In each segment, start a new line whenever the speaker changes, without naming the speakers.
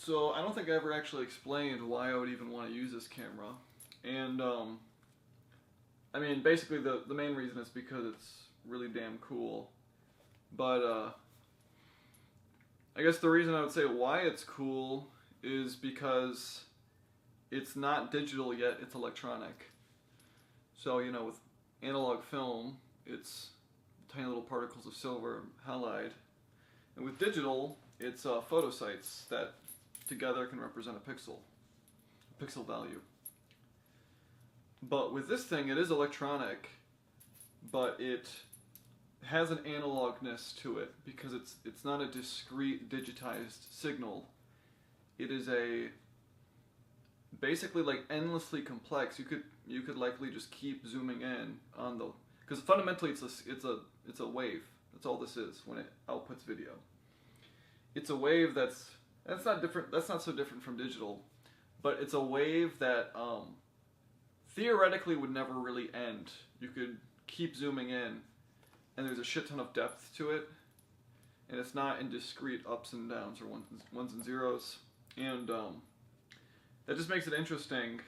So I don't think I ever actually explained why I would even want to use this camera. And I mean, basically the main reason is because it's really damn cool. But I guess the reason I would say why it's cool is because it's not digital yet, it's electronic. So, you know, with analog film, it's tiny little particles of silver halide. And with digital, it's photosites that together can represent a pixel value. But with this thing, it is electronic, but it has an analogness to it because it's not a discrete digitized signal. It is a basically like endlessly complex. You could likely just keep zooming in on the, because fundamentally it's a wave. That's all this is when it outputs video. It's a wave that's not different. That's not so different from digital, but it's a wave that theoretically would never really end. You could keep zooming in, and there's a shit ton of depth to it, and it's not in discrete ups and downs or ones and zeros, and that just makes it interesting.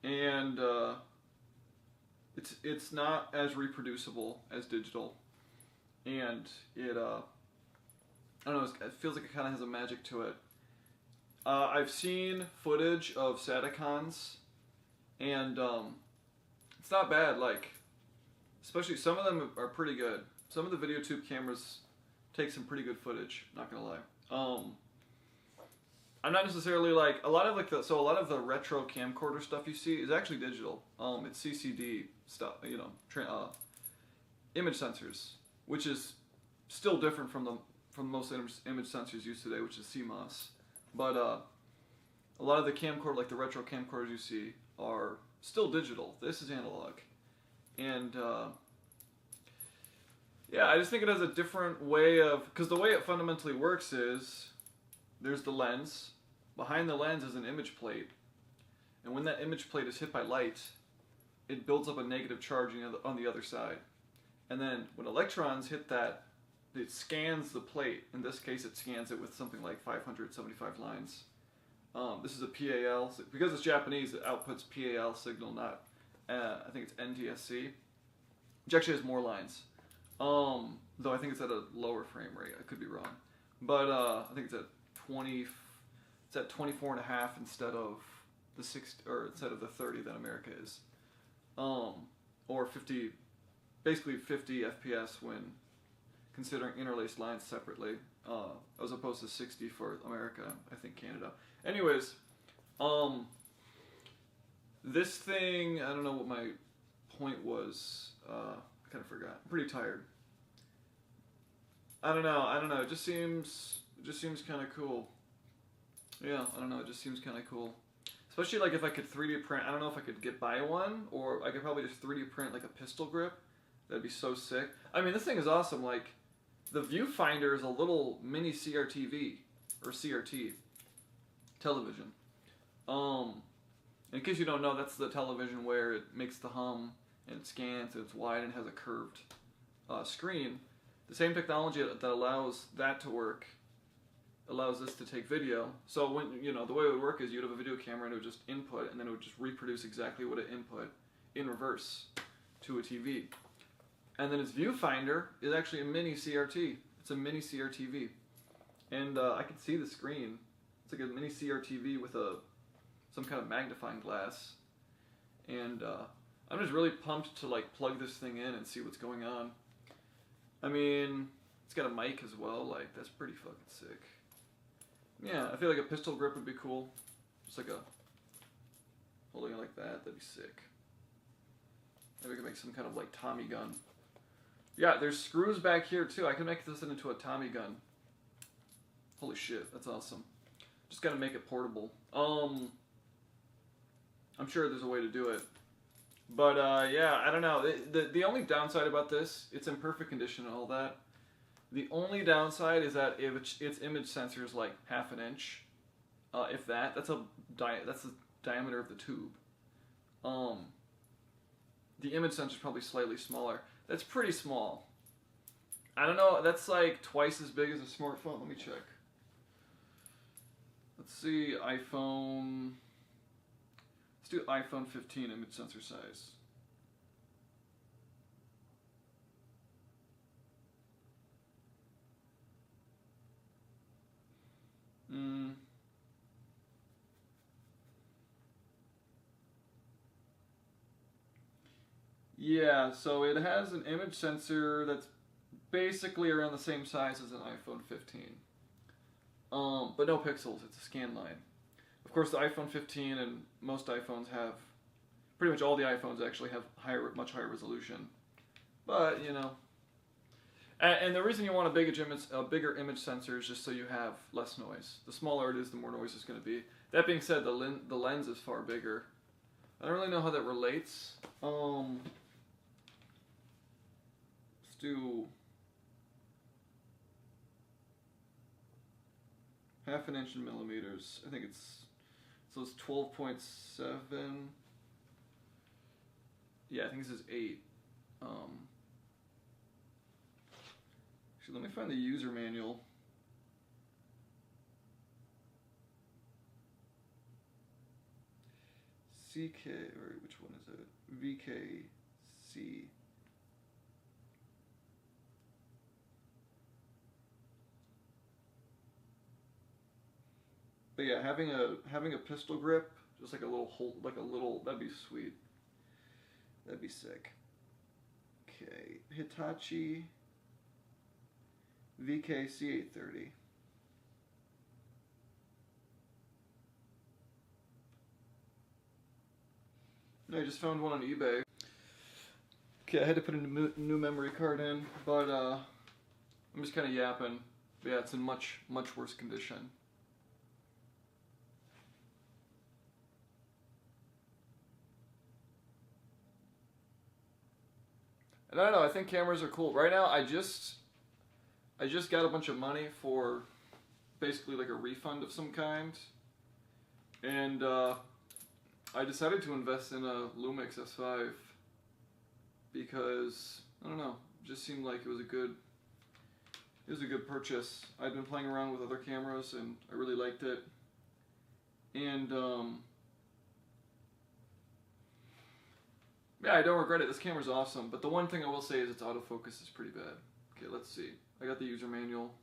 And it's not as reproducible as digital, and it I don't know, it feels like it kind of has a magic to it. I've seen footage of Satacons, and it's not bad. Like, especially some of them are pretty good. Some of the video tube cameras take some pretty good footage. Not gonna lie. I'm not necessarily like a lot of the retro camcorder stuff you see is actually digital. It's CCD stuff, you know, image sensors, which is still different from most image sensors used today, which is CMOS. But a lot of the camcorder, like the retro camcorders you see, are still digital. This is analog, and yeah, I just think it has a different way of, because the way it fundamentally works is there's the lens. Behind the lens is an image plate, and when that image plate is hit by light, it builds up a negative charge on the other side. And then when electrons hit that, it scans the plate. In this case, it scans it with something like 575 lines. This is a PAL. Because it's Japanese, it outputs PAL signal, not, I think it's NTSC, which actually has more lines. Though I think it's at a lower frame rate. I could be wrong. But I think it's at 24.5 instead of the 60, or instead of the 30 that America is. Or 50, basically 50 FPS when considering interlaced lines separately, as opposed to 60 for America, I think Canada. Anyways, this thing, I don't know what my point was. I kind of forgot. I'm pretty tired. I don't know. It just seems kind of cool. Yeah, I don't know. It just seems kind of cool. Especially like if I could 3D print. I don't know if I could buy one, or I could probably just 3D print like a pistol grip. That'd be so sick. I mean, this thing is awesome. Like, the viewfinder is a little mini CRTV, or CRT television. In case you don't know, that's the television where it makes the hum and it scans and it's wide and has a curved screen. The same technology that allows that to work allows this to take video. So when, you know, the way it would work is you'd have a video camera and it would just input, and then it would just reproduce exactly what it input in reverse to a TV. And then its viewfinder is actually a mini CRT. It's a mini CRTV. And I can see the screen. It's like a mini CRTV with some kind of magnifying glass. And I'm just really pumped to like plug this thing in and see what's going on. I mean, it's got a mic as well. Like, that's pretty fucking sick. Yeah, I feel like a pistol grip would be cool. Just like holding it like that. That'd be sick. Maybe we could make some kind of like Tommy gun. Yeah, there's screws back here too. I can make this into a Tommy gun. Holy shit, that's awesome. Just gotta make it portable. I'm sure there's a way to do it. But yeah, I don't know. The only downside about this, it's in perfect condition and all that. The only downside is that its image sensor is like 1/2 inch, if that. That's the diameter of the tube. The image sensor is probably slightly smaller. That's pretty small. I don't know. That's like twice as big as a smartphone. Let me check. Let's see, iPhone. Let's do iPhone 15 image sensor size. Yeah, so it has an image sensor that's basically around the same size as an iPhone 15. But no pixels, it's a scan line. Of course, the iPhone 15 and most iPhones have, pretty much all the iPhones actually have much higher resolution. But, you know. And the reason you want a bigger image sensor is just so you have less noise. The smaller it is, the more noise it's going to be. That being said, the lens is far bigger. I don't really know how that relates. Let's do half an inch in millimeters. I think so it's 12.7. Yeah, I think this is 8. Actually, let me find the user manual. CK, or which one is it? VKC. But yeah, having a pistol grip, just like a little hole, that'd be sweet. That'd be sick. Okay, Hitachi VKC830. No, I just found one on eBay. Okay, I had to put a new memory card in, but I'm just kind of yapping. But yeah, it's in much worse condition. And I don't know, I think cameras are cool. Right now, I just got a bunch of money for basically like a refund of some kind. And I decided to invest in a Lumix S5 because, I don't know, it just seemed like it was a good purchase. I'd been playing around with other cameras and I really liked it. And yeah, I don't regret it. This camera's awesome, but the one thing I will say is its autofocus is pretty bad. Okay, let's see. I got the user manual.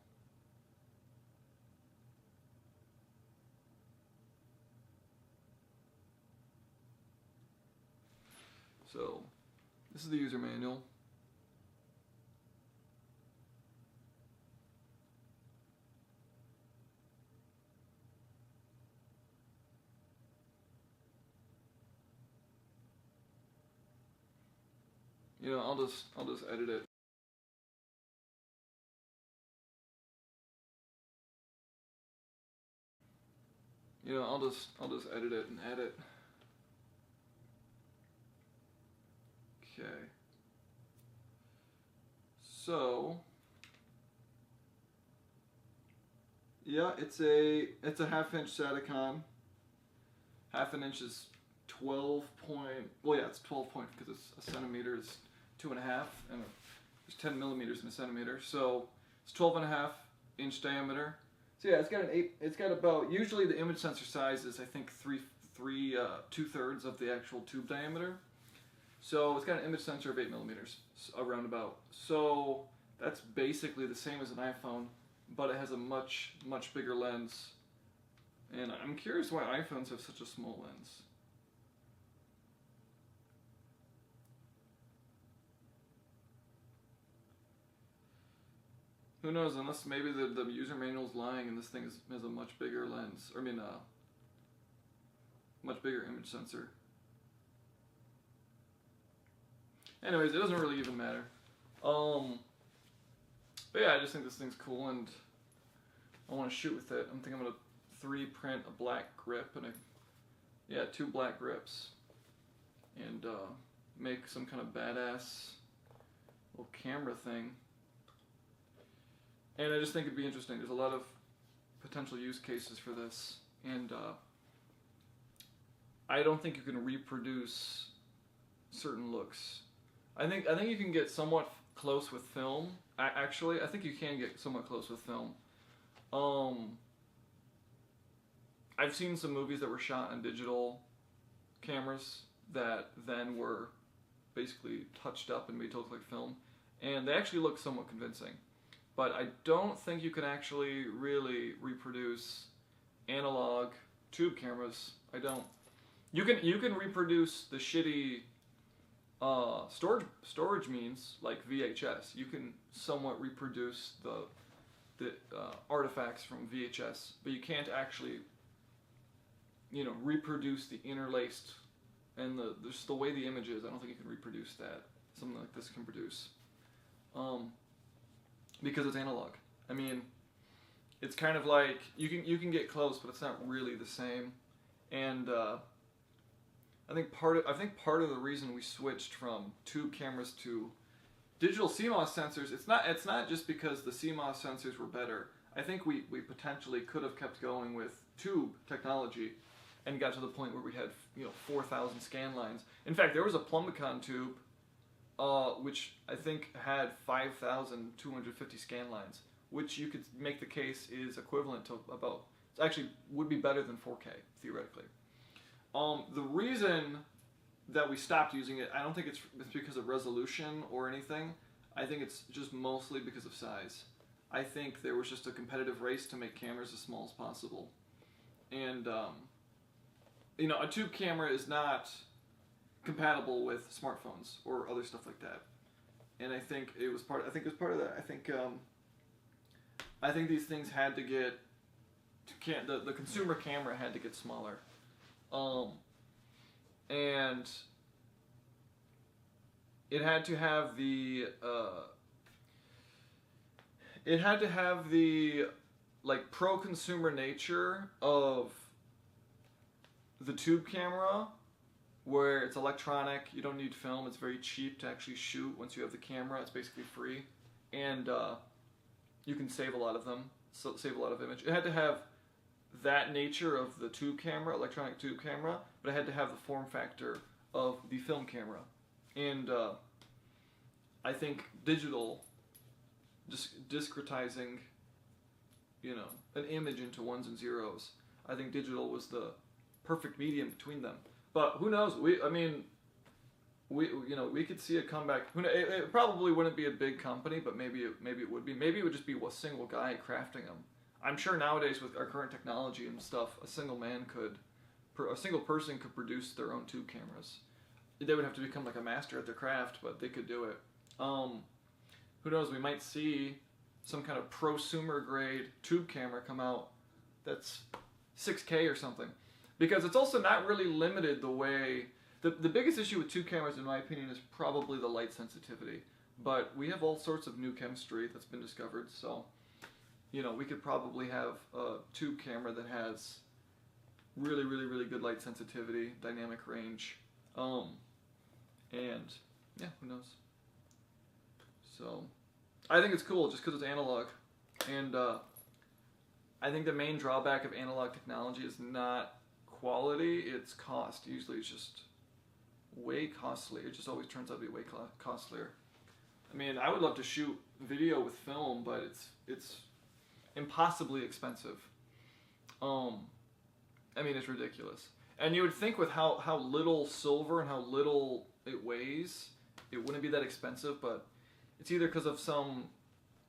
So, this is the user manual. You know, I'll just edit it. You know, I'll just edit it and add it. Okay. So, yeah, it's a half-inch Saticon. Half an inch is 12 point. Well, yeah, it's 12 point because it's a centimeter is 2.5, and there's 10 millimeters in a centimeter. So it's 12.5 inch diameter. So yeah, it's got an 8. It's got about, usually the image sensor size is I think 2/3 of the actual tube diameter. So it's got an image sensor of 8 millimeters, around about. So that's basically the same as an iPhone, but it has a much bigger lens. And I'm curious why iPhones have such a small lens. Who knows, unless maybe the user manual's lying and this thing has a much bigger lens. Or, I mean, much bigger image sensor. Anyways, it doesn't really even matter. But yeah, I just think this thing's cool and I want to shoot with it. I'm thinking I'm going to 3D print a black grip and 2 black grips. And make some kind of badass little camera thing. And I just think it'd be interesting. There's a lot of potential use cases for this, and I don't think you can reproduce certain looks. I think you can get somewhat close with film. Actually, I think you can get somewhat close with film. I've seen some movies that were shot on digital cameras that then were basically touched up and made to look like film, and they actually look somewhat convincing. But I don't think you can actually really reproduce analog tube cameras. I don't. You can reproduce the shitty storage means like VHS. You can somewhat reproduce the artifacts from VHS, but you can't actually, reproduce the interlaced and just the way the image is. I don't think you can reproduce that. Something like this can produce, because it's analog. I mean, it's kind of like you can get close, but it's not really the same. And I think part of the reason we switched from tube cameras to digital CMOS sensors, it's not just because the CMOS sensors were better. I think we potentially could have kept going with tube technology and got to the point where we had 4,000 scan lines. In fact, there was a Plumbicon tube which I think had 5,250 scan lines, which you could make the case is equivalent to about, it actually would be better than 4K theoretically. The reason that we stopped using it, I don't think it's because of resolution or anything. I think it's just mostly because of size. I think there was just a competitive race to make cameras as small as possible. And, a tube camera is not compatible with smartphones or other stuff like that. And I think it was part of that. I think these things had to get, the consumer camera had to get smaller. And it had to have the like pro-consumer nature of the tube camera, where it's electronic, you don't need film, it's very cheap to actually shoot once you have the camera, it's basically free, and you can save a lot of them, save a lot of image. It had to have that nature of the tube camera, electronic tube camera, but it had to have the form factor of the film camera. And I think digital, discretizing, an image into ones and zeros, I think digital was the perfect medium between them. But who knows? We could see a comeback. It probably wouldn't be a big company, but maybe it would be. Maybe it would just be a single guy crafting them. I'm sure nowadays with our current technology and stuff, a single person could produce their own tube cameras. They would have to become like a master at their craft, but they could do it. Who knows? We might see some kind of prosumer grade tube camera come out that's 6K or something. Because it's also not really limited the way... The biggest issue with tube cameras, in my opinion, is probably the light sensitivity. But we have all sorts of new chemistry that's been discovered, so... we could probably have a tube camera that has really, really, really good light sensitivity, dynamic range, and yeah, who knows? So, I think it's cool just because it's analog, and I think the main drawback of analog technology is not quality, it's cost. Usually it's just way costly. It just always turns out to be way costlier. I mean, I would love to shoot video with film, but it's impossibly expensive. I mean, it's ridiculous. And you would think with how little silver and how little it weighs, it wouldn't be that expensive, but it's either because of some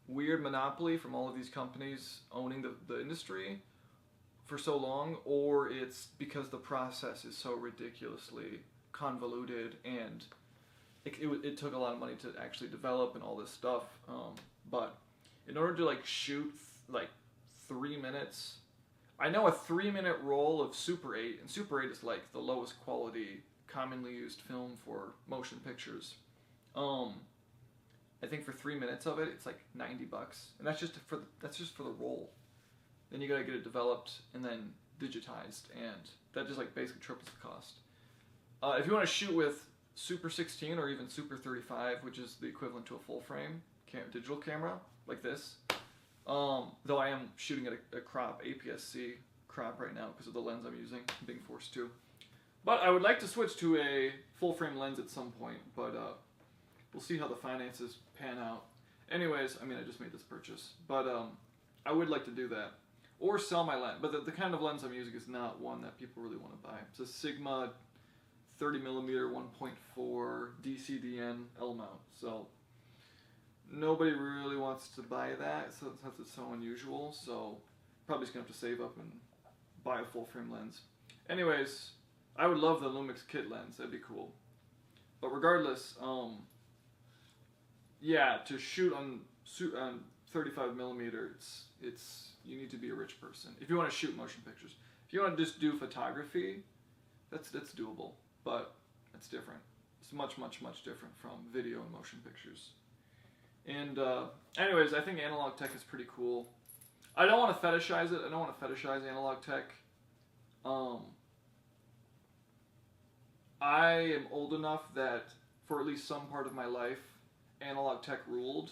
weird monopoly from all of these companies owning the industry for so long, or it's because the process is so ridiculously convoluted and it took a lot of money to actually develop and all this stuff. But in order to shoot 3 minutes, I know a 3-minute roll of Super 8, and Super 8 is the lowest quality commonly used film for motion pictures. I think for 3 minutes of it, it's $90, and that's just for the roll. Then you gotta get it developed and then digitized, and that just basically triples the cost. If you want to shoot with Super 16 or even Super 35, which is the equivalent to a full frame digital camera like this, though I am shooting at a crop, APS-C crop right now because of the lens I'm using, I'm being forced to. But I would like to switch to a full frame lens at some point, but we'll see how the finances pan out. Anyways, I mean, I just made this purchase, but I would like to do that. or sell my lens. But the kind of lens I'm using is not one that people really want to buy. It's a Sigma 30mm 1.4 DCDN L mount. So nobody really wants to buy that since it's so unusual. So probably just gonna have to save up and buy a full frame lens. Anyways, I would love the Lumix kit lens. That'd be cool. But regardless, yeah, to shoot on 35mm, it's you need to be a rich person if you want to shoot motion pictures. If you want to just do photography, that's doable, but it's different. It's much different from video and motion pictures. And anyways, I think analog tech is pretty cool. I don't want to fetishize it. I don't want to fetishize analog tech. I am old enough that for at least some part of my life, analog tech ruled,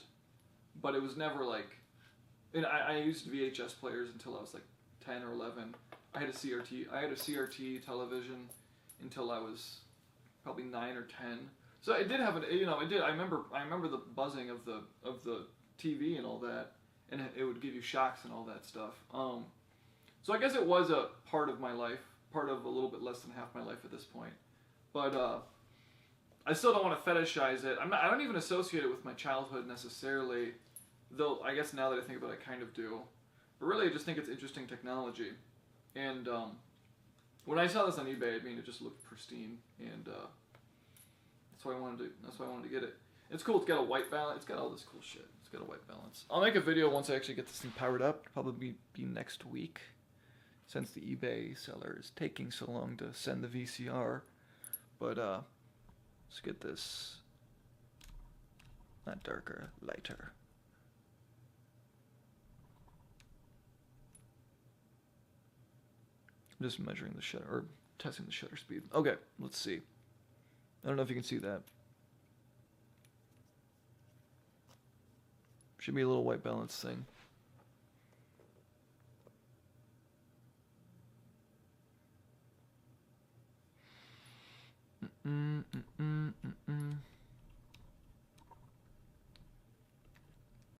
but it was never like, and I used VHS players until I was like 10 or 11. I had a CRT television until I was probably 9 or 10. So it did have an, you know, it did. I remember the buzzing of the TV and all that, and it would give you shocks and all that stuff. So I guess it was a part of my life, part of a little bit less than half my life at this point. But I still don't want to fetishize it. I don't even associate it with my childhood necessarily, though I guess now that I think about it, I kind of do. But really, I just think it's interesting technology. And when I saw this on eBay, I mean, it just looked pristine, and that's why I wanted to get it. It's cool. It's got a white balance. It's got all this cool shit. It's got a white balance. I'll make a video once I actually get this thing powered up. It'll probably be next week, since the eBay seller is taking so long to send the VCR. But let's get this not darker, lighter. I'm just measuring the shutter, or testing the shutter speed. Okay, let's see. I don't know if you can see that. Should be a little white balance thing.